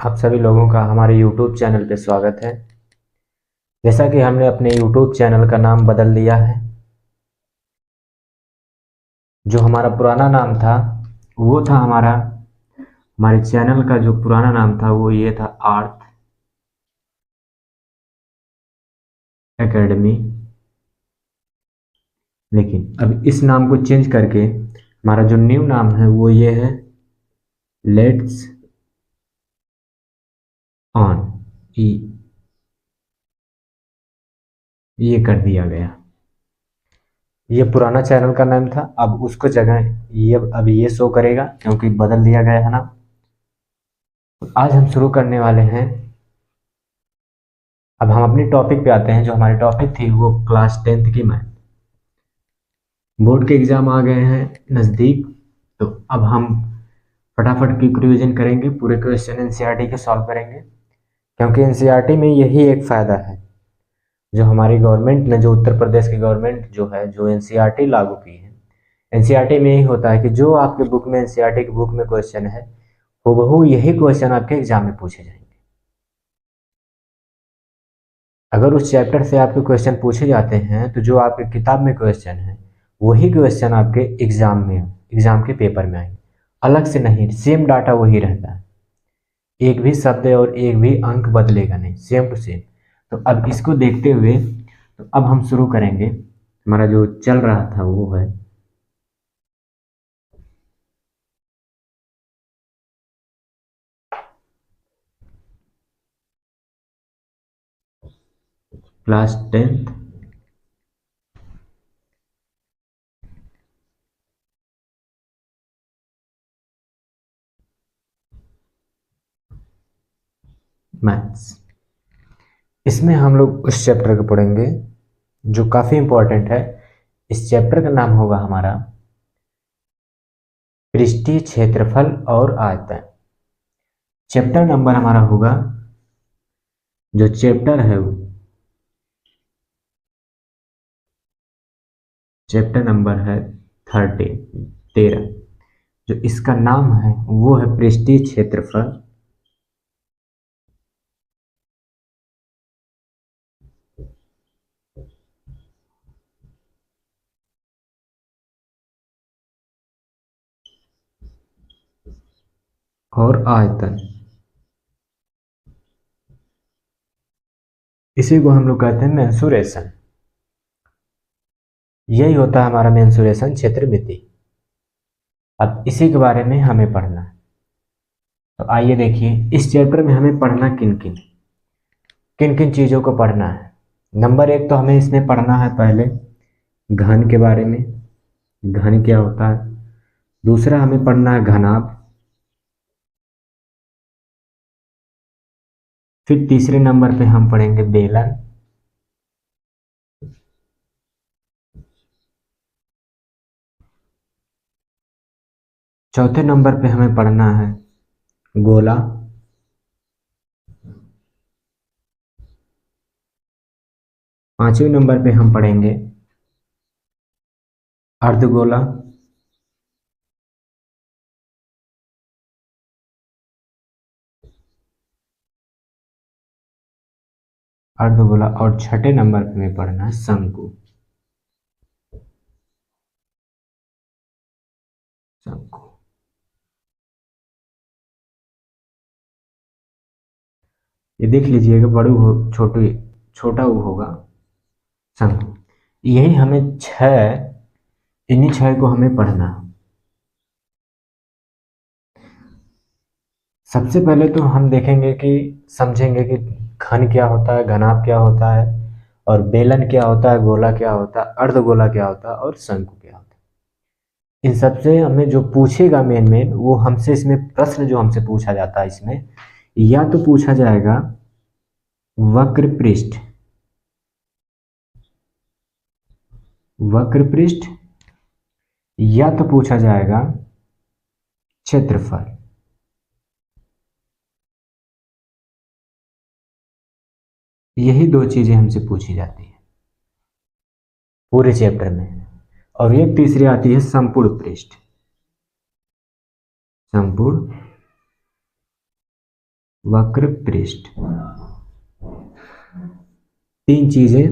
आप सभी लोगों का हमारे YouTube चैनल पे स्वागत है। जैसा कि हमने अपने YouTube चैनल का नाम बदल दिया है। जो हमारा पुराना नाम था वो था हमारे चैनल का जो पुराना नाम था वो ये था आर्थ एकेडमी। लेकिन अब इस नाम को चेंज करके हमारा जो न्यू नाम है वो ये है लेट्स ऑन। ये कर दिया गया। ये पुराना चैनल का नाम था, अब उसको जगह ये अब ये शो करेगा क्योंकि बदल दिया गया है ना। तो आज हम शुरू करने वाले हैं। अब हम अपने टॉपिक पे आते हैं। जो हमारी टॉपिक थी वो क्लास 10th की मैथ। बोर्ड के एग्जाम आ गए हैं नज़दीक, तो अब हम फटाफट क्विक रिवीजन करेंगे, पूरे क्वेश्चन एनसीईआरटी के सॉल्व करेंगे। क्योंकि एनसीईआरटी में यही एक फ़ायदा है, जो हमारी गवर्नमेंट ने, जो उत्तर प्रदेश की गवर्नमेंट जो है, जो एनसीईआरटी लागू की है। एनसीईआरटी में यही होता है कि जो आपके बुक में, एनसीईआरटी की बुक में क्वेश्चन है, हूबहू यही क्वेश्चन आपके एग्जाम में पूछे जाएंगे। अगर उस चैप्टर से आपके क्वेश्चन पूछे जाते हैं तो जो आपके किताब में क्वेश्चन है वही क्वेश्चन आपके एग्जाम के पेपर में आएंगे। अलग से नहीं, सेम डाटा वही रहता है। एक भी शब्द और एक भी अंक बदलेगा नहीं, सेम टू सेम। तो अब इसको देखते हुए तो अब हम शुरू करेंगे। हमारा जो चल रहा था वो है क्लास 10th मैथ्स। इसमें हम लोग उस चैप्टर को पढ़ेंगे जो काफ़ी इंपॉर्टेंट है। इस चैप्टर का नाम होगा हमारा पृष्ठीय क्षेत्रफल और आयतन। चैप्टर नंबर हमारा होगा, जो चैप्टर है वो चैप्टर नंबर है 13। जो इसका नाम है वो है पृष्ठीय क्षेत्रफल और आयतन। इसी को हम लोग कहते हैं मेंसुरेशन। यही होता है हमारा मेंसुरेशन, क्षेत्रमिति। अब इसी के बारे में हमें पढ़ना है। तो आइए देखिए, इस चैप्टर में हमें पढ़ना किन किन चीज़ों को पढ़ना है। नंबर 1 तो हमें इसमें पढ़ना है पहले घन के बारे में, घन क्या होता है। दूसरा हमें पढ़ना है घनाभ। फिर तीसरे नंबर पे हम पढ़ेंगे बेलन। चौथे नंबर पे हमें पढ़ना है गोला। पांचवें नंबर पे हम पढ़ेंगे अर्धगोला। अर्धगोला और छठे नंबर पे हमें पढ़ना है शंकु। शंकु ये देख लीजिएगा, बड़ू हो छोटू, छोटा वो होगा शंकु। यही हमें इन्हीं छह को हमें पढ़ना है। सबसे पहले तो हम देखेंगे कि समझेंगे कि घन क्या होता है, घनाभ क्या होता है, और बेलन क्या होता है, गोला क्या होता है, अर्धगोला क्या होता है, और शंकु क्या होता है। इन सबसे हमें जो पूछेगा मेन मेन वो हमसे, इसमें प्रश्न जो हमसे पूछा जाता है इसमें, या तो पूछा जाएगा वक्र पृष्ठ, वक्र पृष्ठ, या तो पूछा जाएगा क्षेत्रफल। यही दो चीजें हमसे पूछी जाती है पूरे चैप्टर में। और एक तीसरी आती है संपूर्ण पृष्ठ, संपूर्ण वक्र पृष्ठ। 3 चीजें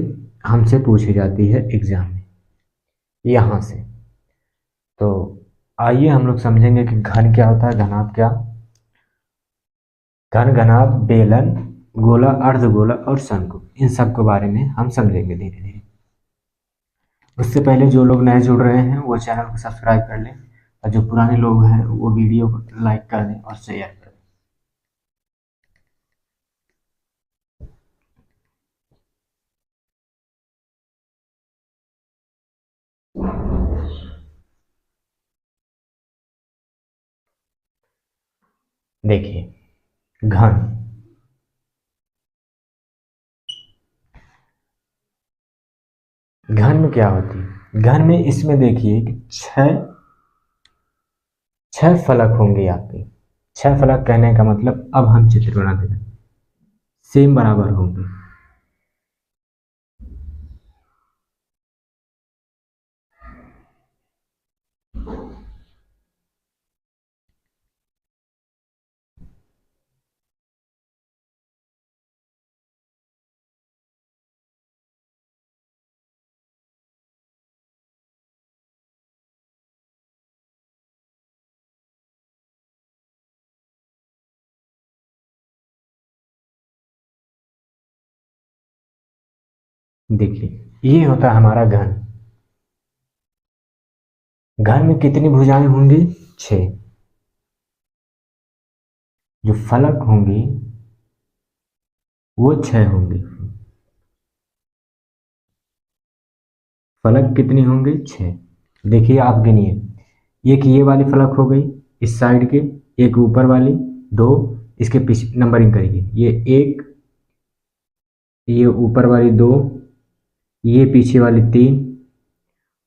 हमसे पूछी जाती है एग्जाम में यहां से। तो आइए हम लोग समझेंगे कि घन क्या होता है, घनाभ क्या। घन, घनाभ, बेलन, गोला, अर्धगोला और शंकु, इन सब के बारे में हम समझेंगे धीरे धीरे। उससे पहले जो लोग नए जुड़ रहे हैं वो चैनल को सब्सक्राइब कर लें, और जो पुराने लोग हैं वो वीडियो को लाइक कर दें और शेयर कर दें। देखिए घन, घन में क्या होती है, घन में इसमें देखिए कि छह फलक होंगे आपके। 6 फलक कहने का मतलब, अब हम चित्र बना देते हैं, सेम बराबर होंगे। देखिए ये होता है हमारा घन। घन में कितनी भुजाएं होंगी? 6। जो फलक होंगी वो 6 होंगे। फलक कितनी होंगे? 6। देखिए आप गिनिए, एक ये वाली फलक हो गई इस साइड के, एक ऊपर वाली, 2 इसके पीछे नंबरिंग करिए, ये 1, ये ऊपर वाली 2, ये पीछे वाली 3,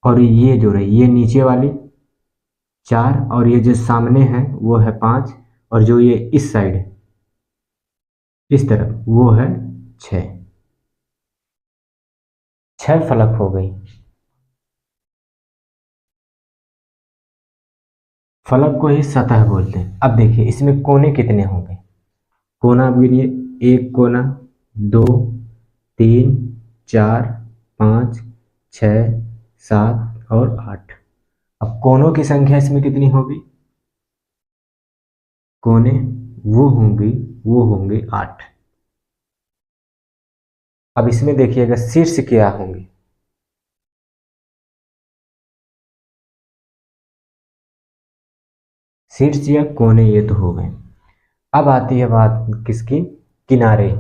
और ये जो रही ये नीचे वाली 4, और ये जो सामने है वो है 5, और जो ये इस साइड है इस तरफ वो है 6। 6 फलक हो गई। फलक को ही सतह बोलते हैं। अब देखिए इसमें कोने कितने होंगे? कोना आप गिनिए, 1 कोना, 2, 3, 4, 5, 6, 7 और 8। अब कोनों की संख्या इसमें कितनी होगी? कोने वो होंगे 8। अब इसमें देखिएगा शीर्ष क्या होंगे? शीर्ष या कोने ये तो हो गए। अब आती है बात किसकी? किनारे।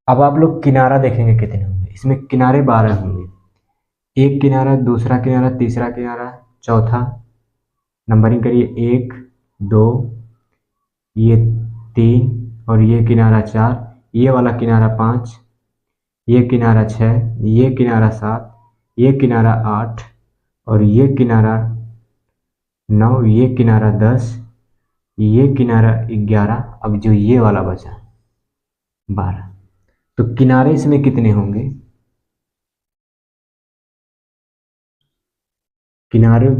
अब आप लोग किनारा देखेंगे कितने होंगे। इसमें किनारे 12 होंगे। एक किनारा, दूसरा किनारा, तीसरा किनारा, चौथा, नंबरिंग करिए, 1, 2, ये 3, और ये किनारा 4, ये वाला किनारा 5, ये किनारा 6, ये किनारा 7, ये किनारा 8, और ये किनारा 9, ये किनारा 10, ये किनारा 11, अब जो ये वाला बचा 12। तो किनारे इसमें कितने होंगे? किनारों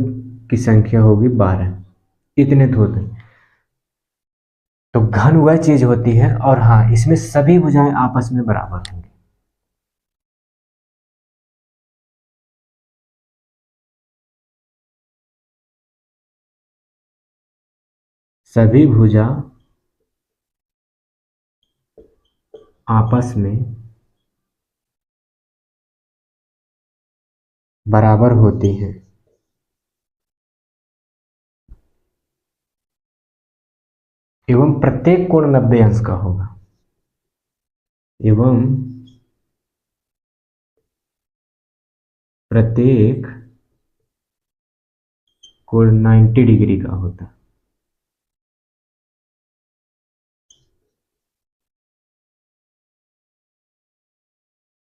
की संख्या होगी 12। इतने तो होते हैं। तो घन वह चीज होती है, और हाँ इसमें सभी भुजाएं आपस में बराबर होंगी। सभी भुजा आपस में बराबर होती हैं एवं प्रत्येक कोण 90 अंश का होगा। एवं प्रत्येक कोण 90 डिग्री का होता है।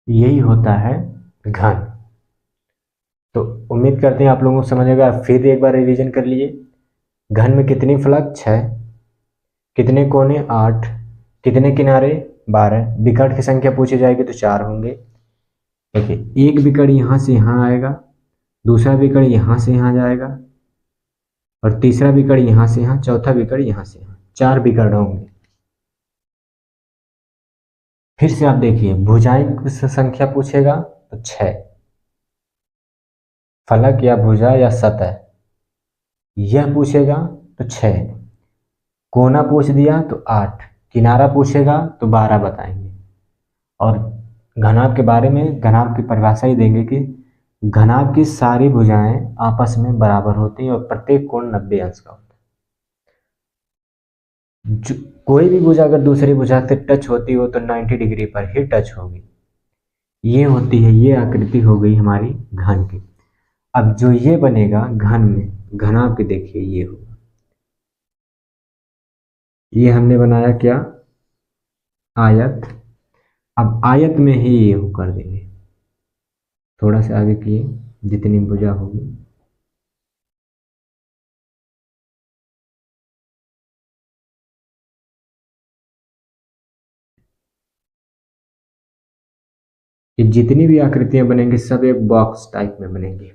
यही होता है घन। तो उम्मीद करते हैं आप लोगों को समझ आएगा। फिर एक बार रिवीजन कर लीजिए। घन में कितनी फलक? 6। कितने कोने? 8। कितने किनारे? 12। विकर्ण की संख्या पूछी जाएगी तो 4 होंगे। देखिए एक विकर्ण यहाँ से यहाँ आएगा, दूसरा विकर्ण यहाँ से यहाँ जाएगा, और तीसरा विकर्ण यहाँ से यहाँ, चौथा विकर्ण यहाँ से यहाँ, 4 विकर्ण होंगे। फिर से आप देखिए, भुजाएं की संख्या पूछेगा तो 6, फलक या भुजा या सतह यह पूछेगा तो 6, कोना पूछ दिया तो 8, किनारा पूछेगा तो 12 बताएंगे। और घनाभ के बारे में घनाभ की परिभाषा ही देंगे कि घनाभ की सारी भुजाएं आपस में बराबर होती हैं और प्रत्येक कोण 90 अंश का होता है। कोई भी भुजा अगर दूसरी भुजा से टच होती हो तो 90 डिग्री पर ही टच होगी। ये होती है, ये आकृति हो गई हमारी घन की। अब जो ये बनेगा घन में, घनाभ की देखिए ये होगा, ये हमने बनाया क्या, आयत। अब आयत में ही ये हो कर देंगे, थोड़ा सा आगे किए, जितनी भुजा होगी ये जितनी भी आकृतियां बनेंगी सब एक बॉक्स टाइप में बनेंगी।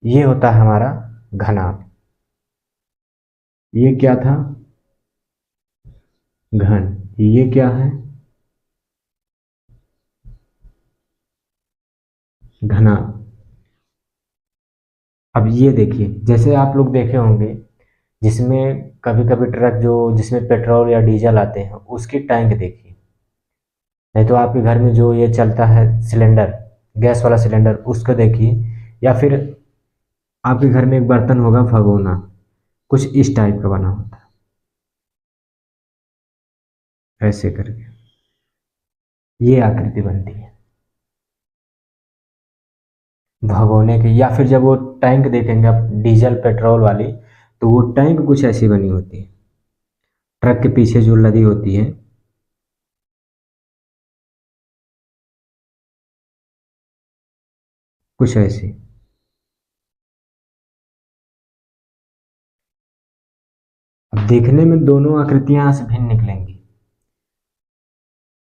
ये होता है हमारा घनाभ। ये क्या था, घन। ये क्या है, घनाभ। अब ये देखिए, जैसे आप लोग देखे होंगे जिसमें कभी कभी ट्रक जो जिसमें पेट्रोल या डीजल आते हैं उसकी टैंक देखिए, नहीं तो आपके घर में जो ये चलता है सिलेंडर, गैस वाला सिलेंडर, उसको देखिए, या फिर आपके घर में एक बर्तन होगा भगोना, कुछ इस टाइप का बना होता है, ऐसे करके ये आकृति बनती है भगोने की। या फिर जब वो टैंक देखेंगे आप डीजल पेट्रोल वाली, तो वो टैंक कुछ ऐसी बनी होती है, ट्रक के पीछे जो लदी होती है, कुछ ऐसी। अब देखने में दोनों आकृतियां यहाँ से भिन्न निकलेंगी।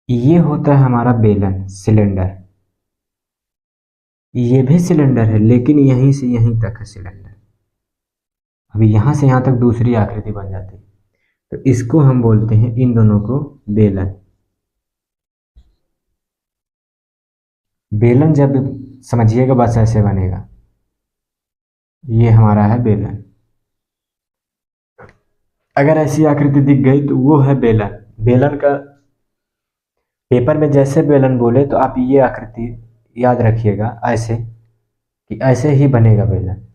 ये होता है हमारा बेलन, सिलेंडर। ये भी सिलेंडर है लेकिन यहीं से यहीं तक है सिलेंडर। अभी यहाँ से यहाँ तक दूसरी आकृति बन जाती है, तो इसको हम बोलते हैं, इन दोनों को बेलन। बेलन जब समझिएगा बस ऐसे बनेगा, ये हमारा है बेलन। अगर ऐसी आकृति दिख गई तो वो है बेलन। बेलन का पेपर में जैसे बेलन बोले तो आप ये आकृति याद रखिएगा, ऐसे कि ऐसे ही बनेगा बेलन।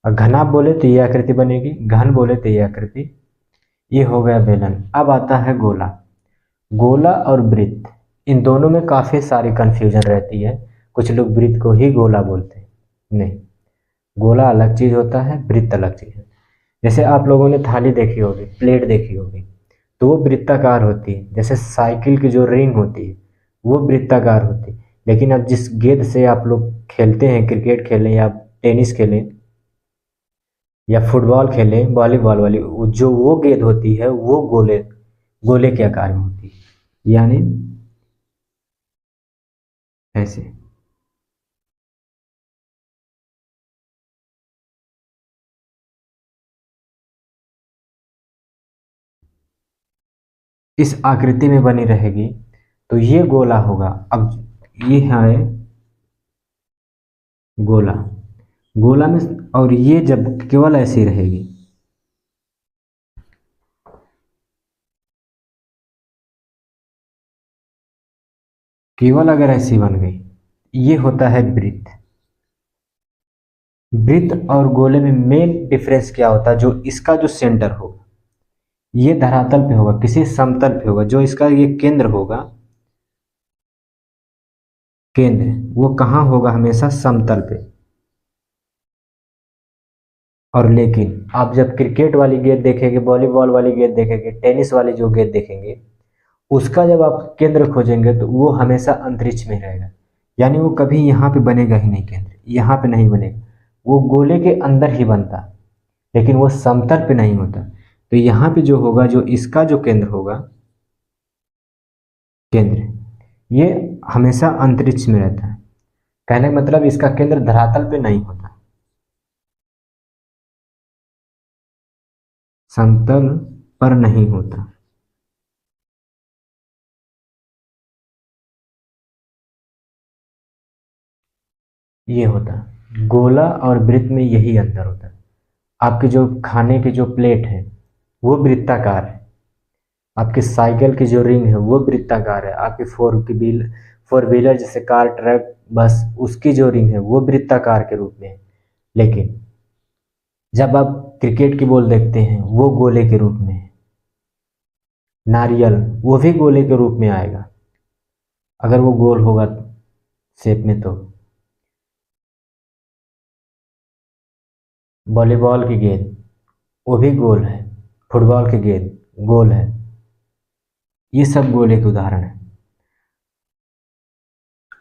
और घनाभ बोले तो ये आकृति बनेगी, घन बोले तो ये आकृति। ये हो गया बेलन। अब आता है गोला। गोला और वृत्त, इन दोनों में काफ़ी सारी कन्फ्यूजन रहती है। कुछ लोग वृत्त को ही गोला बोलते हैं, नहीं, गोला अलग चीज़ होता है, वृत्त अलग चीज़ है। जैसे आप लोगों ने थाली देखी होगी, प्लेट देखी होगी, तो वो वृत्ताकार होती है। जैसे साइकिल की जो रिंग होती है वो वृत्ताकार होती है। लेकिन अब जिस गेंद से आप लोग खेलते हैं, क्रिकेट खेलें या टेनिस खेलें या फुटबॉल खेलें, वॉलीबॉल वाली, जो वो गेंद होती है वो गोले गोले के आकार में होती है, यानी ऐसे। इस आकृति में बनी रहेगी तो ये गोला होगा। अब ये है गोला, गोला में, और ये जब केवल ऐसी रहेगी, केवल अगर ऐसी बन गई, ये होता है वृत्त। वृत्त और गोले में मेन डिफरेंस क्या होता है, जो इसका जो सेंटर होगा ये धरातल पे होगा, किसी समतल पे होगा। जो इसका ये केंद्र होगा, केंद्र वो कहाँ होगा, हमेशा समतल पे। और लेकिन आप जब क्रिकेट वाली गेंद देखेंगे, वॉलीबॉल वाली गेंद देखेंगे, टेनिस वाली जो गेंद देखेंगे, उसका जब आप केंद्र खोजेंगे तो वो हमेशा अंतरिक्ष में रहेगा। यानी वो कभी यहाँ पे बनेगा ही नहीं, केंद्र यहाँ पे नहीं बनेगा, वो गोले के अंदर ही बनता, लेकिन वो समतल पे नहीं होता। तो यहाँ पे जो होगा, जो इसका जो केंद्र होगा, केंद्र, ये हमेशा अंतरिक्ष में रहता है। कहने का मतलब इसका केंद्र धरातल पे नहीं होता, समतल पर नहीं होता। ये होता है। गोला और वृत्त में यही अंतर होता है। आपके जो खाने के जो प्लेट है वो वृत्ताकार है, आपके साइकिल की जो रिंग है वो वृत्ताकार है, आपकी फोर व्हीलर जैसे कार ट्रक बस उसकी जो रिंग है वो वृत्ताकार के रूप में है। लेकिन जब आप क्रिकेट की बॉल देखते हैं वो गोले के रूप में है। नारियल वो भी गोले के रूप में आएगा अगर वो गोल होगा शेप में। तो वॉलीबॉल की गेंद वो भी गोल है, फुटबॉल की गेंद गोल है। ये सब गोले के उदाहरण है।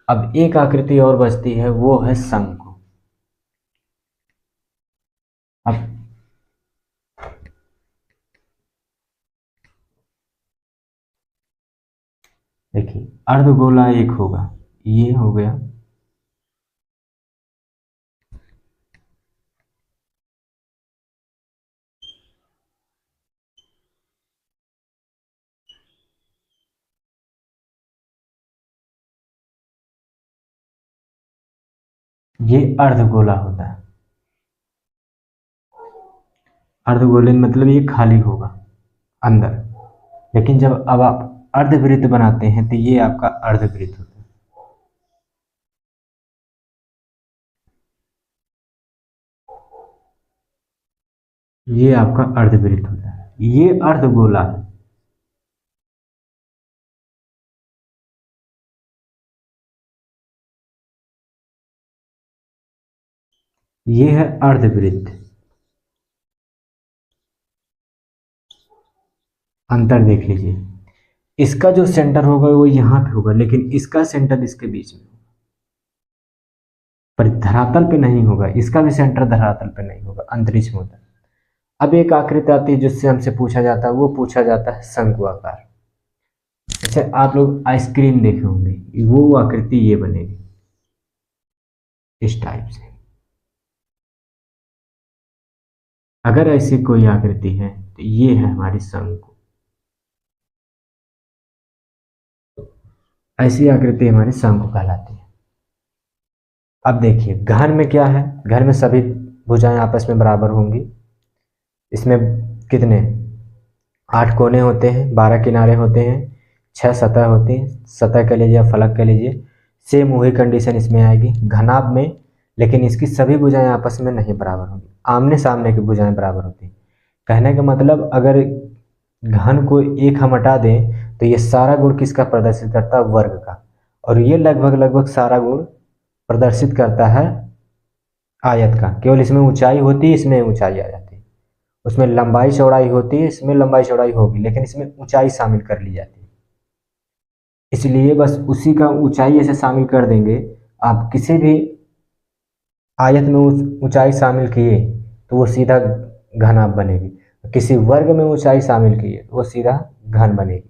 अब एक आकृति और बचती है, वो है शंकु। अब देखिए अर्धगोला एक होगा, ये हो गया। ये अर्धगोला होता है। अर्धगोले में मतलब ये खाली होगा अंदर। लेकिन जब अब आप अर्धवृत्त बनाते हैं तो ये आपका अर्धवृत्त होता है। ये आपका अर्धवृत्त होता है, ये अर्धगोला है। ये है अर्धवृत्त। अंतर देख लीजिए, इसका जो सेंटर होगा वो यहाँ पे होगा, लेकिन इसका सेंटर इसके बीच में होगा, पर धरातल पे नहीं होगा। इसका भी सेंटर धरातल पे नहीं होगा, अंतरिक्ष में होता है। अब एक आकृति आती है जिससे हमसे पूछा जाता है, वो पूछा जाता है शंकु आकार। जैसे आप लोग आइसक्रीम देखे होंगे, वो आकृति ये बनेगी इस टाइप से। अगर ऐसी कोई आकृति है तो ये है हमारी शंकु। ऐसी आकृति हमारी शंकु कहलाती है। अब देखिए घन में क्या है, घन में सभी भुजाएं आपस में बराबर होंगी। इसमें कितने 8 कोने होते हैं, 12 किनारे होते हैं, 6 सतह होती हैं। सतह कह लीजिए या फलक कह लीजिए, सेम वही कंडीशन इसमें आएगी घनाभ में। लेकिन इसकी सभी भुजाएं आपस में नहीं बराबर होंगी, आमने सामने की भुजाएं बराबर होती हैं। कहने का मतलब अगर घन को एक हम हटा दें तो ये सारा गुण किसका प्रदर्शित करता है, वर्ग का। और ये लगभग लगभग सारा गुण प्रदर्शित करता है आयत का। केवल इसमें ऊंचाई होती है, इसमें ऊंचाई आ जाती है। उसमें लंबाई चौड़ाई होती है, इसमें लंबाई चौड़ाई होगी, लेकिन इसमें ऊंचाई शामिल कर ली जाती है। इसलिए बस उसी का ऊंचाई ऐसे शामिल कर देंगे। आप किसी भी आयत में ऊंचाई शामिल किए तो वो सीधा घनाभ बनेगी। किसी वर्ग में ऊंचाई शामिल किए तो वो सीधा घन बनेगी।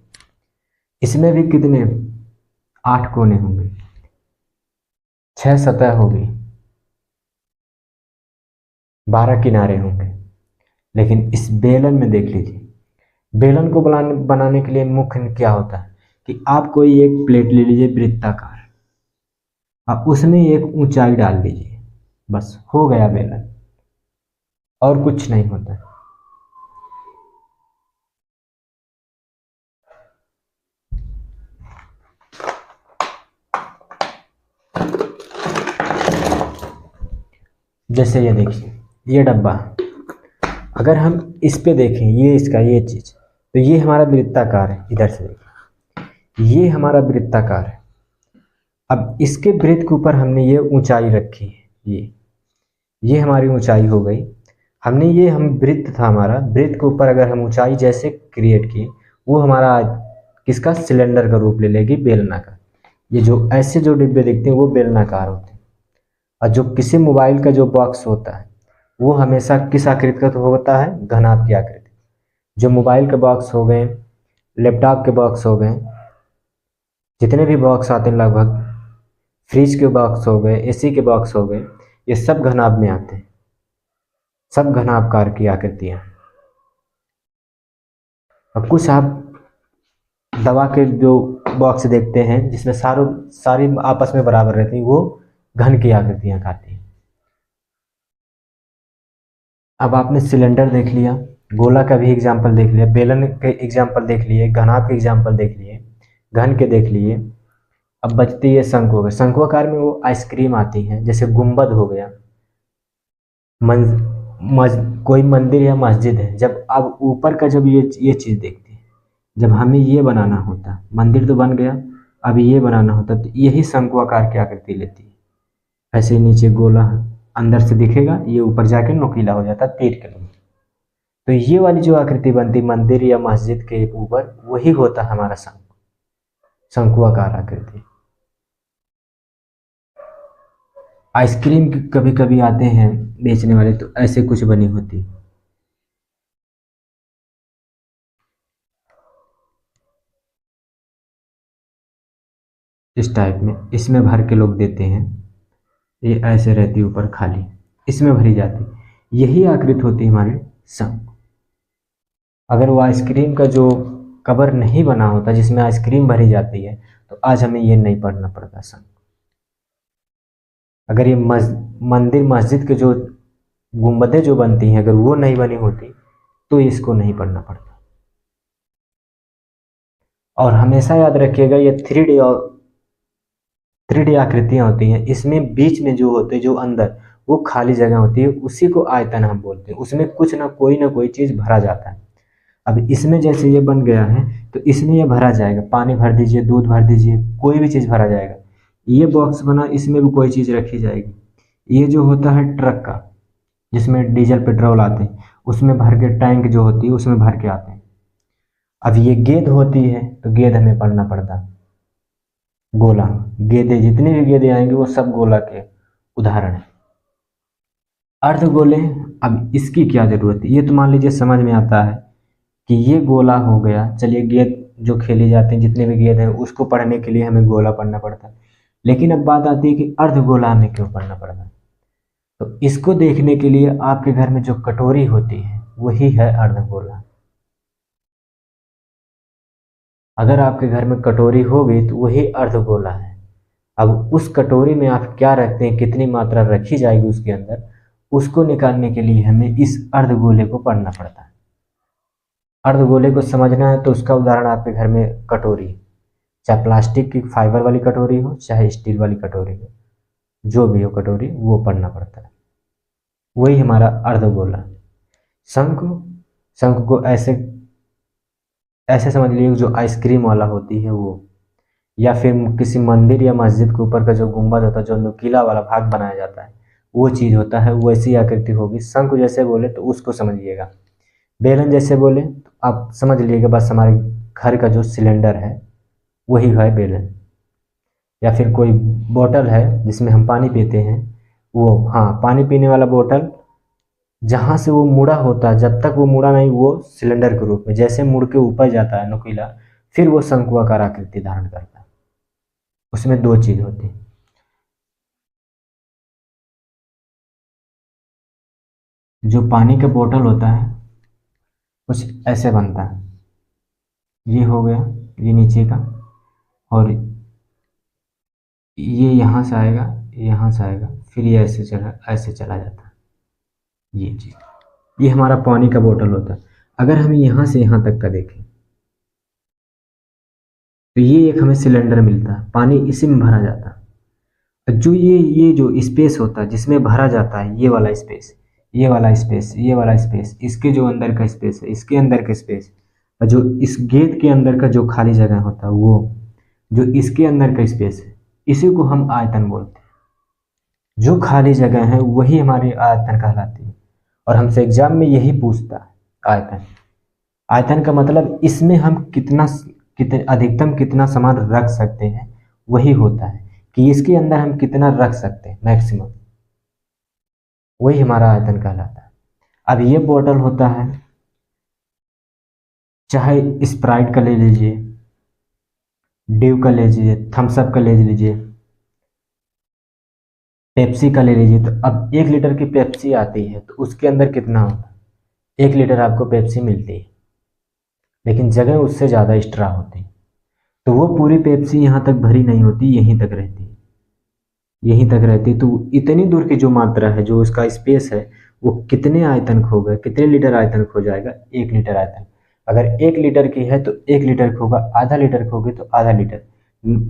इसमें भी कितने 8 कोने होंगे, 6 सतह होगी, 12 किनारे होंगे। लेकिन इस बेलन में देख लीजिए, बेलन को बनाने के लिए मुख्य क्या होता है कि आप कोई एक प्लेट ले लीजिए वृत्ताकार, आप उसमें एक ऊंचाई डाल दीजिए, बस हो गया बेलन, और कुछ नहीं होता। जैसे ये देखिए, ये डब्बा, अगर हम इस पे देखें, ये इसका ये चीज, तो ये हमारा वृत्ताकार है। इधर से देखिए, ये हमारा वृत्ताकार है। अब इसके वृत्त के ऊपर हमने ये ऊंचाई रखी है, ये हमारी ऊंचाई हो गई। हमने ये हम वृत्त था हमारा, वृत्त के ऊपर अगर हम ऊंचाई जैसे क्रिएट की, वो हमारा किसका सिलेंडर का रूप ले लेगी, बेलनाकार। ये जो ऐसे जो डिब्बे दिखते हैं वो बेलनाकार होते हैं। और जो किसी मोबाइल का जो बॉक्स होता है वो हमेशा किस आकृति का तो होता है, घनाभ की आकृति। जो मोबाइल के बॉक्स हो गए, लैपटॉप के बॉक्स हो गए, जितने भी बॉक्स आते हैं लगभग, फ्रिज के बॉक्स हो गए, एसी के बॉक्स हो गए, ये सब घनाभ में आते हैं, सब घनाभकार की आकृतियां। अब कुछ आप दवा के जो बॉक्स देखते हैं जिसमें सारी आपस में बराबर रहती है, वो घन की आकृतियां खाती है। अब आपने सिलेंडर देख लिया, गोला का भी एग्जाम्पल देख लिया, बेलन के एग्जाम्पल देख लिए, घनाभ के एग्जाम्पल देख लिए, घन के देख लिए। अब बचती है शंकु में। शंकुआकार में वो आइसक्रीम आती है, जैसे गुंबद हो गया। कोई मंदिर या मस्जिद है, जब अब ऊपर का जब ये चीज़ देखते हैं, जब हमें ये बनाना होता, मंदिर तो बन गया, अब ये बनाना होता तो यही शंकुआकार की आकृति लेती है। ऐसे नीचे गोला अंदर से दिखेगा, ये ऊपर जाके नुकीला हो जाता तीर के लिए। तो ये वाली जो आकृति बनती मंदिर या मस्जिद के ऊपर, वही होता हमारा शंकुआकार आकृति। आइसक्रीम कभी कभी आते हैं बेचने वाले, तो ऐसे कुछ बनी होती। इस टाइप में, इसमें भर के लोग देते हैं। ये ऐसे रहती ऊपर खाली, इसमें भरी जाती। यही आकृति होती हमारे शंकु। अगर वो आइसक्रीम का जो कवर नहीं बना होता, जिसमें आइसक्रीम भरी जाती है, तो आज हमें ये नहीं पढ़ना पड़ता शंकु। अगर ये मंदिर मस्जिद के जो गुंबदें जो बनती हैं, अगर वो नहीं बनी होती, तो इसको नहीं पढ़ना पड़ता। और हमेशा याद रखिएगा, ये 3D और 3D आकृतियां होती हैं, इसमें बीच में जो होते, जो अंदर वो खाली जगह होती है, उसी को आयतन हम बोलते हैं। उसमें कुछ ना कोई चीज़ भरा जाता है। अब इसमें जैसे ये बन गया है, तो इसमें ये भरा जाएगा। पानी भर दीजिए, दूध भर दीजिए, कोई भी चीज़ भरा जाएगा। ये बॉक्स बना, इसमें भी कोई चीज़ रखी जाएगी। ये जो होता है ट्रक का, जिसमें डीजल पेट्रोल आते हैं, उसमें भर के, टैंक जो होती है उसमें भर के आते हैं। अब ये गेंद होती है, तो गेंद हमें पढ़ना पड़ता। गोला, गेंदे, जितने भी गेंदे आएंगे वो सब गोला के उदाहरण है। अर्धगोले, अब इसकी क्या जरूरत है, ये तो मान लीजिए समझ में आता है कि ये गोला हो गया। चलिए, गेंद जो खेली जाती है, जितने भी गेंद हैं, उसको पढ़ने के लिए हमें गोला पढ़ना पड़ता है। लेकिन अब बात आती है कि अर्धगोला हमें क्यों पढ़ना पड़ता है। तो इसको देखने के लिए आपके घर में जो कटोरी होती है, वही है अर्धगोला। अगर आपके घर में कटोरी होगी, तो वही अर्धगोला है। अब उस कटोरी में आप क्या रखते हैं, कितनी मात्रा रखी जाएगी उसके अंदर, उसको निकालने के लिए हमें इस अर्धगोले को पढ़ना पड़ता है। अर्धगोले को समझना है तो उसका उदाहरण आपके घर में कटोरी, चाहे प्लास्टिक की फाइबर वाली कटोरी हो, चाहे स्टील वाली कटोरी हो, जो भी हो कटोरी, वो पढ़ना पड़ता है। वही हमारा अर्धगोला। शंकु, शंकु को ऐसे ऐसे समझ लीजिए, जो आइसक्रीम वाला होती है वो, या फिर किसी मंदिर या मस्जिद के ऊपर का जो गुंबद होता है, जो नुकीला वाला भाग बनाया जाता है, वो चीज़ होता है, वैसी आकृति होगी। शंकु जैसे बोले तो उसको समझिएगा। बेलन जैसे बोले तो आप समझ लीजिएगा, बस हमारे घर का जो सिलेंडर है वही है बेलन। या फिर कोई बोतल है जिसमें हम पानी पीते हैं, वो, हाँ, पानी पीने वाला बोतल, जहाँ से वो मुड़ा होता है, जब तक वो मुड़ा नहीं, वो सिलेंडर के रूप में, जैसे मुड़ के ऊपर जाता है नुकीला, फिर वो शंकुआकार आकृति धारण करता है। उसमें दो चीज होती है। जो पानी का बोतल होता है, कुछ ऐसे बनता है। ये हो गया, ये नीचे का, और ये यहाँ से आएगा, यहाँ से आएगा, फिर ये ऐसे चला जाता है। ये चीज, ये हमारा पानी का बोतल होता है। अगर हम यहाँ से यहाँ तक का देखें, तो ये एक हमें सिलेंडर मिलता है, पानी इसी में भरा जाता है। जो ये जो स्पेस होता है जिसमें भरा जाता है, ये वाला स्पेस, ये वाला स्पेस, ये वाला स्पेस, इसके जो अंदर का स्पेस है, इसके अंदर का स्पेस, और जो इस गेंद के अंदर का जो खाली जगह होता है, वो जो इसके अंदर का स्पेस है, इसी को हम आयतन बोलते हैं। जो खाली जगह है वही हमारी आयतन कहलाती है। और हमसे एग्जाम में यही पूछता है, आयतन। आयतन का मतलब इसमें हम कितने अधिकतम कितना सामान रख सकते हैं, वही होता है कि इसके अंदर हम कितना रख सकते हैं मैक्सिमम, वही हमारा आयतन कहलाता है। अब ये बोतल होता है, चाहे स्प्राइट का ले लीजिए, ड्यू का ले लीजिए, थम्स अप का ले लीजिए, पेप्सी का ले लीजिए। तो अब 1 लीटर की पेप्सी आती है, तो उसके अंदर कितना होता है, 1 लीटर आपको पेप्सी मिलती है, लेकिन जगह उससे ज़्यादा एक्स्ट्रा होती है। तो वो पूरी पेप्सी यहाँ तक भरी नहीं होती, यहीं तक रहती है। यहीं तक रहती है, तो इतनी दूर की जो मात्रा है, जो उसका स्पेस है, वो कितने आयतन खो गए, कितने लीटर आयतन खो जाएगा, 1 लीटर आयतन। अगर 1 लीटर की है तो 1 लीटर खोगा, आधा लीटर खोगे तो आधा लीटर।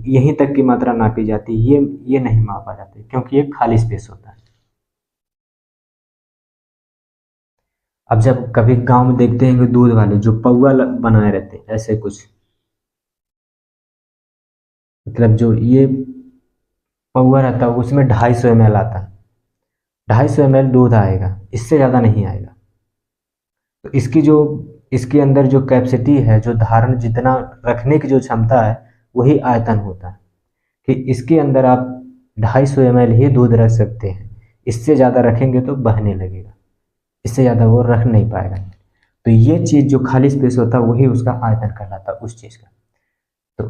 यहीं तक की मात्रा नापी जाती है, ये नहीं मापा जाती क्योंकि ये खाली स्पेस होता है। अब जब कभी गांव में देखते हैं कि दूध वाले जो पौवा बनाए रहते हैं ऐसे कुछ, मतलब जो ये पौवा रहता है उसमें 250 ml आता है, 250 ml दूध आएगा, इससे ज़्यादा नहीं आएगा। तो इसके अंदर जो कैपेसिटी है, जो धारण जितना रखने की जो क्षमता है, वही आयतन होता है। कि इसके अंदर आप 250 ml ही दूध रख सकते हैं, इससे ज़्यादा रखेंगे तो बहने लगेगा, इससे ज़्यादा वो रख नहीं पाएगा। तो ये चीज़ जो खाली स्पेस होता है वही उसका आयतन कहलाता है उस चीज़ का। तो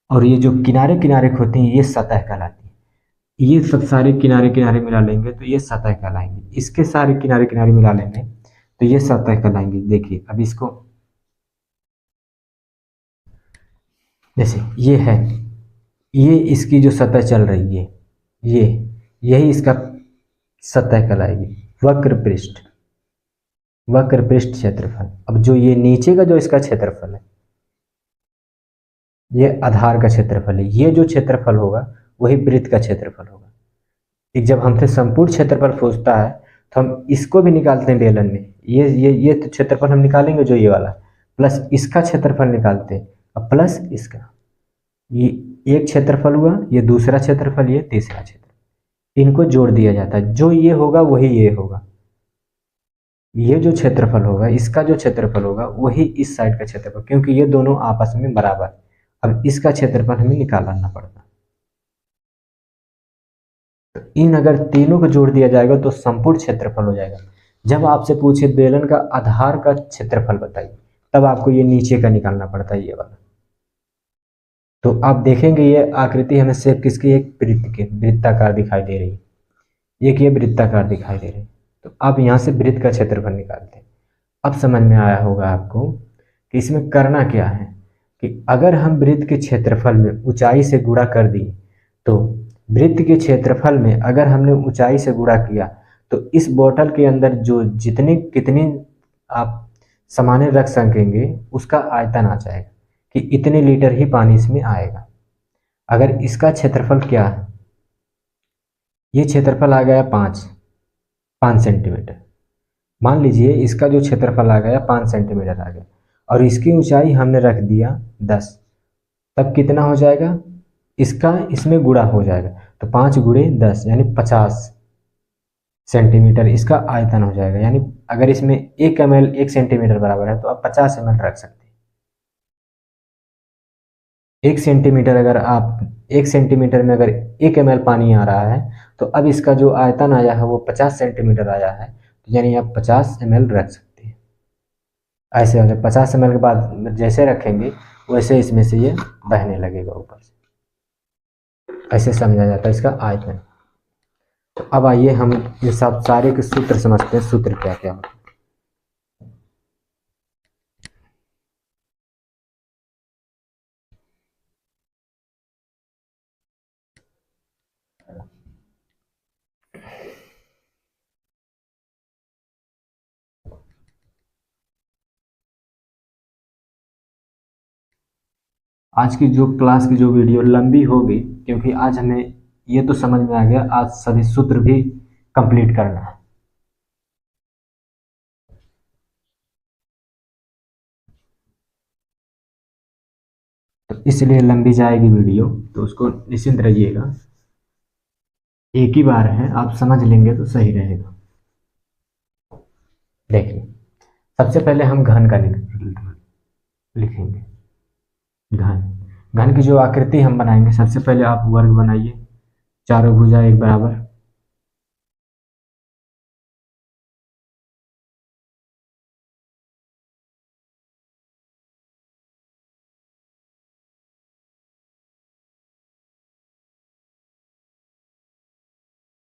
और ये जो किनारे किनारे होती हैं ये सतह कहलाती है। ये सब सारे किनारे किनारे मिला लेंगे तो ये सतह कहलाएंगे, इसके सारे किनारे किनारे मिला लेंगे तो ये सतह कहलाएंगे। देखिए अब इसको, जैसे ये है, ये इसकी जो सतह चल रही है, ये यही इसका सतह कहलाएगी। वक्र पृष्ठ, वक्र पृष्ठ क्षेत्रफल। अब जो ये नीचे का जो इसका क्षेत्रफल है, ये आधार का क्षेत्रफल है, ये जो क्षेत्रफल होगा वही वृत्त का क्षेत्रफल होगा। एक जब हमसे संपूर्ण क्षेत्रफल पूछता है तो हम इसको भी निकालते हैं बेलन में, ये तो क्षेत्रफल हम निकालेंगे जो ये वाला, प्लस इसका क्षेत्रफल निकालते हैं, अब प्लस इसका, ये एक क्षेत्रफल हुआ, ये दूसरा क्षेत्रफल, ये तीसरा क्षेत्र, इनको जोड़ दिया जाता है, जो ये होगा वही ये होगा। ये जो क्षेत्रफल होगा, इसका जो क्षेत्रफल होगा वही इस साइड का क्षेत्रफल, क्योंकि ये दोनों आपस में बराबर। अब इसका क्षेत्रफल हमें निकालना पड़ता। तो इन अगर तीनों को जोड़ दिया जाएगा तो संपूर्ण क्षेत्रफल हो जाएगा। जब आपसे पूछे बेलन का आधार का क्षेत्रफल बताइए, तब आपको ये नीचे का निकालना पड़ता है, ये वाला। तो आप देखेंगे ये आकृति हमें सिर्फ किसकी, एक वृत्त के, वृत्ताकार दिखाई दे रही है, एक ये वृत्ताकार दिखाई दे रही है। तो अब यहाँ से वृत्त का क्षेत्रफल निकालते हैं। अब समझ में आया होगा आपको कि इसमें करना क्या है, कि अगर हम वृत्त के क्षेत्रफल में ऊंचाई से गुणा कर दिए, तो वृत्त के क्षेत्रफल में अगर हमने ऊंचाई से गुणा किया तो इस बोतल के अंदर जो जितने कितने आप सामान्य रख सकेंगे उसका आयतन आ जाएगा, कि इतने लीटर ही पानी इसमें आएगा। अगर इसका क्षेत्रफल क्या है, ये क्षेत्रफल आ गया 5 सेंटीमीटर, मान लीजिए इसका जो क्षेत्रफल आ गया 5 सेंटीमीटर आ गया, और इसकी ऊंचाई हमने रख दिया 10, तब कितना हो जाएगा, इसका इसमें गुणा हो जाएगा, तो 5 गुणे 10 यानी 50 सेंटीमीटर इसका आयतन हो जाएगा। यानी अगर इसमें 1 ml 1 सेंटीमीटर बराबर है तो आप 50 ml रख सकते हैं। 1 सेंटीमीटर अगर आप 1 सेंटीमीटर में अगर 1 ml पानी आ रहा है, तो अब इसका जो आयतन आया है वो 50 सेंटीमीटर आया है, तो यानी आप 50 ml रख सकते हैं। ऐसे अगर 50 ml के बाद जैसे रखेंगे वैसे इसमें से ये बहने लगेगा ऊपर से, ऐसे समझा जाता है इसका आयतन। तो अब आइए हम ये सब सारे के सूत्र समझते हैं, सूत्र क्या क्या होते हैं। आज की जो क्लास की जो वीडियो लंबी होगी, क्योंकि आज हमें ये तो समझ में आ गया, आज सभी सूत्र भी कंप्लीट करना है। तो इसलिए लंबी जाएगी वीडियो, तो उसको निश्चिंत रहिएगा, एक ही बार है, आप समझ लेंगे तो सही रहेगा। देखिए सबसे पहले हम घन का लिखेंगे। घन, घन की जो आकृति हम बनाएंगे, सबसे पहले आप वर्ग बनाइए, चारों भुजा एक बराबर।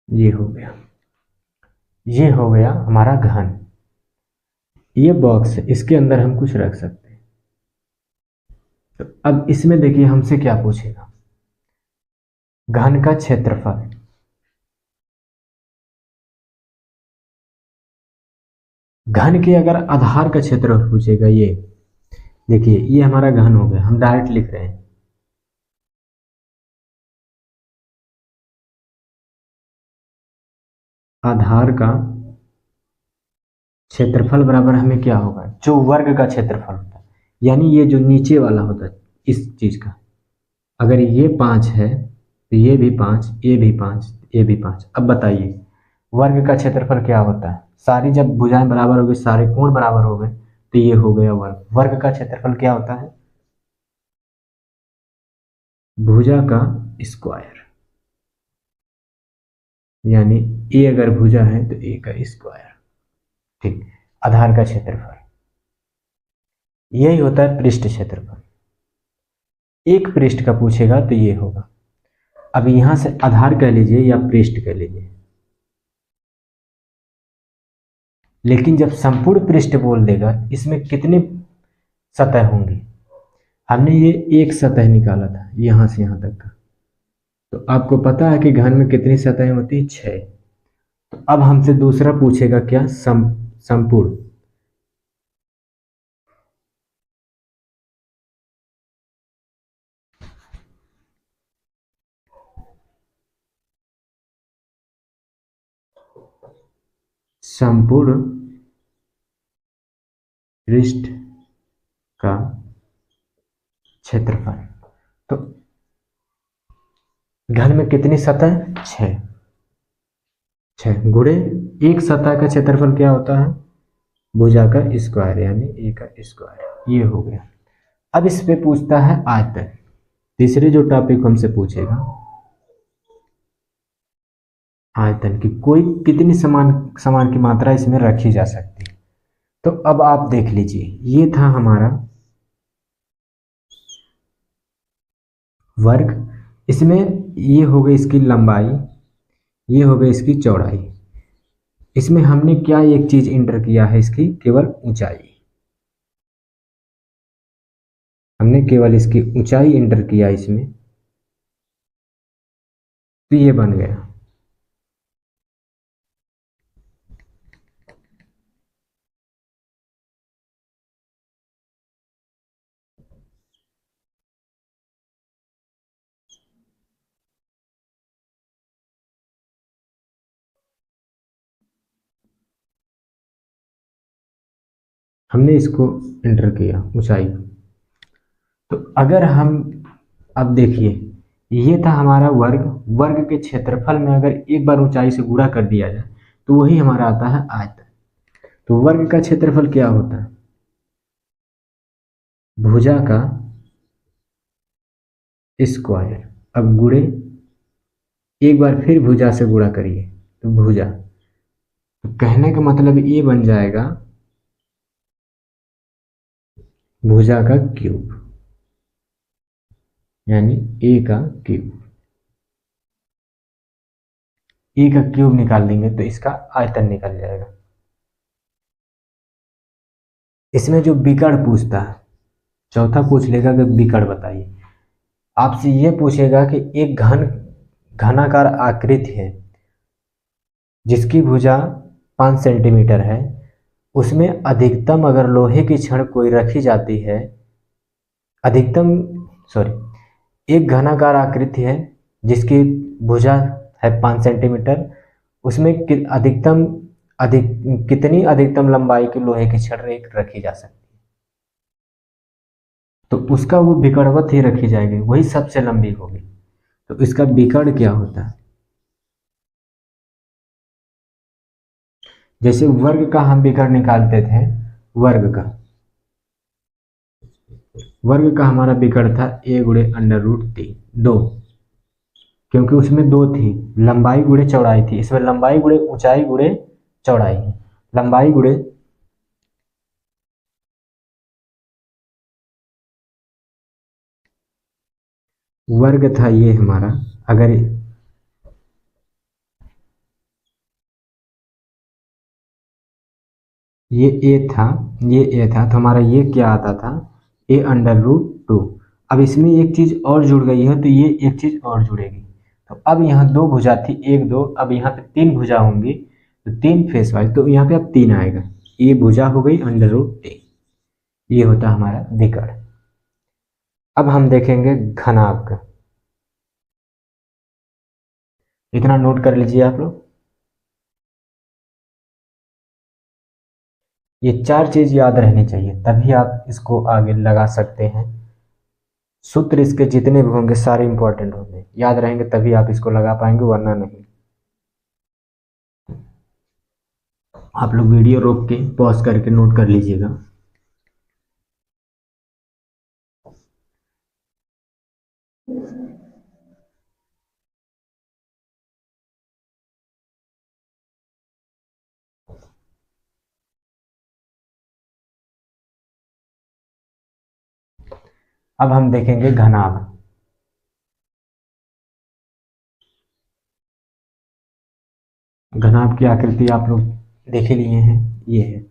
ये हो गया, ये हो गया हमारा घन। ये बॉक्स है, इसके अंदर हम कुछ रख सकते हैं। तो अब इसमें देखिए हमसे क्या पूछेगा, घन का क्षेत्रफल, घन के अगर आधार का क्षेत्रफल पूछेगा, ये देखिए ये हमारा घन हो गया, हम डायरेक्ट लिख रहे हैं। आधार का क्षेत्रफल बराबर हमें क्या होगा, जो वर्ग का क्षेत्रफल होता है, यानी ये जो नीचे वाला होता है इस चीज का, अगर ये 5 है तो ये भी 5, ये भी 5, ये भी 5। अब बताइए वर्ग का क्षेत्रफल क्या होता है, सारी जब भुजाएं बराबर हो गई, सारे कोण बराबर हो गए, तो ये हो गया वर्ग। वर्ग का क्षेत्रफल क्या होता है, भुजा का स्क्वायर, यानी ए अगर भुजा है तो ए का स्क्वायर। ठीक, आधार का क्षेत्रफल यही होता है पृष्ठ क्षेत्रफल। एक पृष्ठ का पूछेगा तो ये होगा। अब यहां से आधार कह लीजिए या पृष्ठ कह लीजिए, लेकिन जब संपूर्ण पृष्ठ बोल देगा इसमें कितनी सतह होंगी, हमने ये एक सतह निकाला था यहां से यहां तक का, तो आपको पता है कि घन में कितनी सतहें होती है, 6। तो अब हमसे दूसरा पूछेगा क्या, संपूर्ण। संपूर्ण पृष्ठ का क्षेत्रफल, तो घन में कितनी सतह, 6। 6 गुणे एक सतह का क्षेत्रफल क्या होता है, भुजा का स्क्वायर, यानी ए का स्क्वायर। ये हो गया। अब इस पे पूछता है आयतन, तीसरे जो टॉपिक हमसे पूछेगा आयतन की, कोई कितनी समान की मात्रा इसमें रखी जा सकती है। तो अब आप देख लीजिए, ये था हमारा वर्ग, इसमें ये हो गई इसकी लंबाई, ये हो गई इसकी चौड़ाई। इसमें हमने क्या एक चीज इंटर किया है, इसकी केवल ऊंचाई, हमने केवल इसकी ऊंचाई इंटर किया इसमें, तो ये बन गया। हमने इसको इंटर किया ऊंचाई। तो अगर हम अब देखिए, ये था हमारा वर्ग, वर्ग के क्षेत्रफल में अगर एक बार ऊंचाई से गुणा कर दिया जाए तो वही हमारा आता है आयतन। तो वर्ग का क्षेत्रफल क्या होता है, भुजा का स्क्वायर, अब गुणे एक बार फिर भुजा से गुणा करिए तो भुजा, तो कहने का मतलब ये बन जाएगा भुजा का क्यूब, यानी ए का क्यूब। ए का क्यूब निकाल देंगे तो इसका आयतन निकल जाएगा। इसमें जो विकर्ण पूछता है, चौथा पूछ लेगा कि विकर्ण बताइए। आपसे ये पूछेगा कि एक घनाकार आकृति है जिसकी भुजा 5 सेंटीमीटर है, उसमें अधिकतम अगर लोहे की छड़ कोई रखी जाती है, अधिकतम एक घनाकार आकृति है जिसकी भुजा है 5 सेंटीमीटर, उसमें कितनी अधिकतम लंबाई की लोहे की छड़ एक रखी जा सकती है, तो उसका वो विकर्णवत ही रखी जाएगी, वही सबसे लंबी होगी। तो इसका विकर्ण क्या होता है, जैसे वर्ग का हम विकर्ण निकालते थे, वर्ग का हमारा विकर्ण था a गुणे अंडर रूट 3, 2, क्योंकि उसमें 2 थी, लंबाई गुणे चौड़ाई थी, इसमें लंबाई गुणे ऊंचाई गुणे चौड़ाई, लंबाई गुणे वर्ग था ये हमारा। अगर ये ए था तो हमारा ये क्या आता था, a अंडर रूट 2। अब इसमें एक चीज और जुड़ गई है तो ये एक चीज और जुड़ेगी, तो अब यहाँ 2 भुजा थी, 1 2, अब यहाँ पे 3 भुजा होंगी, तो 3 फेस वाइज, तो यहाँ पे अब 3 आएगा, ये भुजा हो गई √3, ये होता हमारा विकर्ण। अब हम देखेंगे घनाक, इतना नोट कर लीजिए आप लोग। ये 4 चीज याद रहनी चाहिए, तभी आप इसको आगे लगा सकते हैं। सूत्र इसके जितने भी होंगे सारे इंपॉर्टेंट होंगे, याद रहेंगे तभी आप इसको लगा पाएंगे, वरना नहीं। आप लोग वीडियो रोक के पॉज करके नोट कर लीजिएगा। अब हम देखेंगे घनाभ। घनाभ की आकृति आप लोग देख ही लिए हैं, ये है।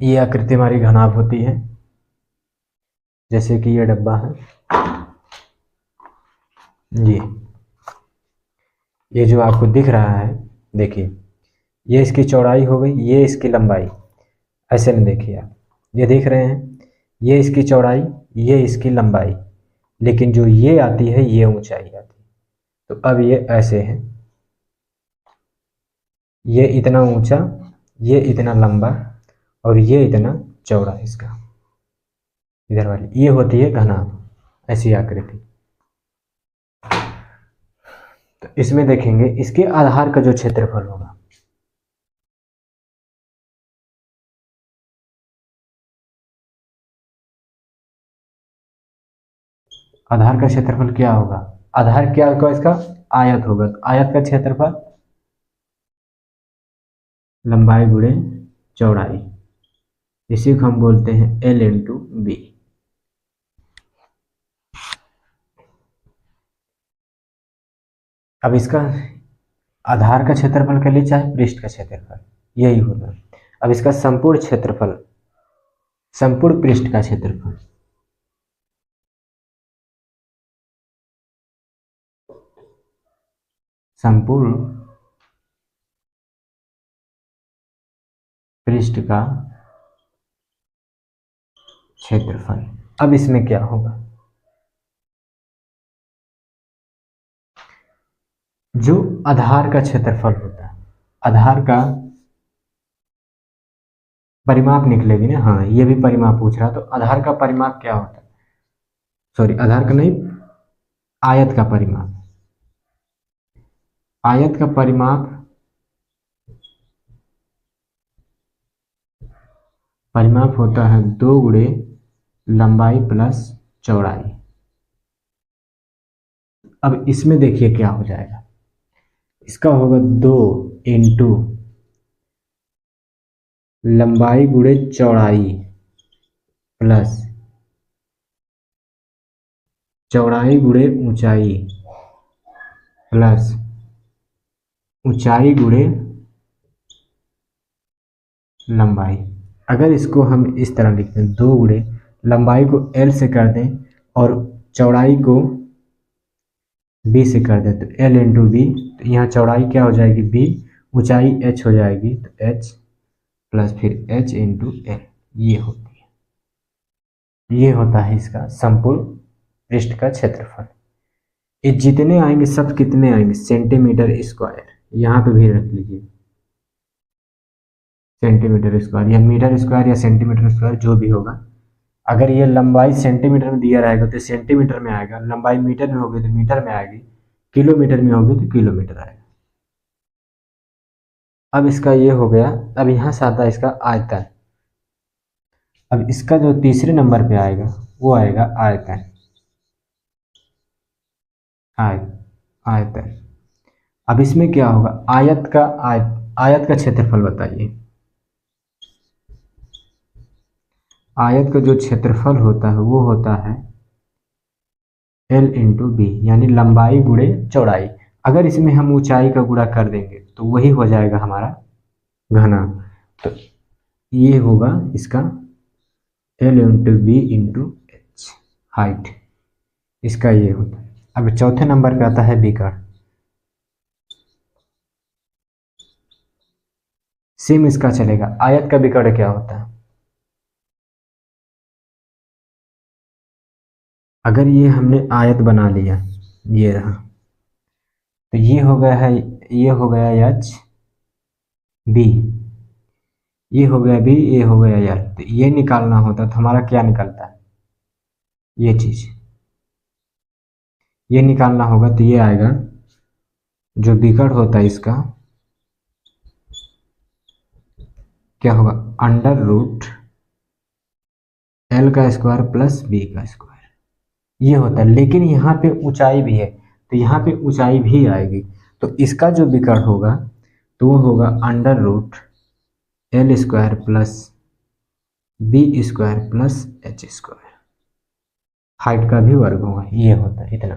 ये आकृति हमारी घनाभ होती है, जैसे कि ये डब्बा है, ये जो आपको दिख रहा है, देखिए ये इसकी चौड़ाई हो गई, ये इसकी लंबाई, ऐसे में देखिए आप, ये देख रहे हैं, ये इसकी चौड़ाई, ये इसकी लंबाई, लेकिन जो ये आती है ये ऊंचाई आती है। तो अब ये ऐसे है, ये इतना ऊंचा, ये इतना लंबा, और ये इतना चौड़ा इसका, इधर वाली, ये होती है घनाभ, ऐसी आकृति। तो इसमें देखेंगे इसके आधार का जो क्षेत्रफल होगा, आधार का क्षेत्रफल क्या होगा, आधार क्या होगा इसका, आयत होगा, तो आयत का क्षेत्रफल लंबाई गुणे चौड़ाई, इसी को हम बोलते हैं L/B। अब इसका आधार का क्षेत्रफल कर लीजिए, चाहे पृष्ठ का क्षेत्रफल, यही होगा। अब इसका संपूर्ण क्षेत्रफल, संपूर्ण पृष्ठ का क्षेत्रफल, संपूर्ण पृष्ठ का क्षेत्रफल। अब इसमें क्या होगा, जो आधार का क्षेत्रफल होता है, आधार का परिमाप निकलेगी ना, हाँ ये भी परिमाप पूछ रहा, तो आधार का परिमाप क्या होता है, सॉरी आधार का नहीं, आयत का परिमाप, आयत का परिमाप, परिमाप होता है 2 गुणे लंबाई प्लस चौड़ाई। अब इसमें देखिए क्या हो जाएगा, इसका होगा 2 इंटू लंबाई गुणे चौड़ाई प्लस चौड़ाई गुणे ऊंचाई प्लस ऊंचाई गुणे लंबाई। अगर इसको हम इस तरह लिखते हैं, 2 गुणे लंबाई को L से कर दें और चौड़ाई को B से कर दें, तो L/B, तो यहाँ चौड़ाई क्या हो जाएगी B, ऊंचाई H हो जाएगी, तो H प्लस फिर H/L, ये होती है, ये होता है इसका संपूर्ण पृष्ठ का क्षेत्रफल। ये जितने आएंगे सब कितने आएंगे, सेंटीमीटर स्क्वायर, यहाँ पे भी रख लीजिए, सेंटीमीटर स्क्वायर या मीटर स्क्वायर या सेंटीमीटर स्क्वायर जो भी होगा। अगर ये लंबाई सेंटीमीटर में दिया रहेगा तो सेंटीमीटर में आएगा, लंबाई मीटर में होगी तो मीटर में आएगी, किलोमीटर में होगी तो किलोमीटर आएगा। अब इसका ये हो गया। अब यहाँ से आता है इसका आयतन। अब इसका जो तीसरे नंबर पे आएगा वो आएगा आयतन, आयतन। अब इसमें क्या होगा, आयत का आयत का क्षेत्रफल बताइए, आयत का जो क्षेत्रफल होता है वो होता है L इंटू बी, यानी लंबाई गुणे चौड़ाई। अगर इसमें हम ऊंचाई का गुणा कर देंगे तो वही हो जाएगा हमारा घना। तो ये होगा इसका L into B into H, height इसका ये होता है। अब चौथे नंबर पे आता है विकर्ण। सेम इसका चलेगा। आयत का विकर्ण क्या होता है? अगर ये हमने आयत बना लिया, ये रहा, तो ये हो गया है, ये हो गया एच बी, ये हो गया बी, ये हो गया एल। तो ये निकालना होता तो हमारा क्या निकलता है? ये चीज, ये निकालना होगा तो ये आएगा, जो विकर्ण होता है इसका क्या होगा? अंडर रूट एल का स्क्वायर प्लस बी का स्क्वायर, ये होता है। लेकिन यहाँ पे ऊंचाई भी है, तो यहाँ पे ऊंचाई भी आएगी, तो इसका जो विकर्ण होगा तो वो होगा under root L square plus B square plus H square. Height का भी वर्ग होगा, ये होता है इतना।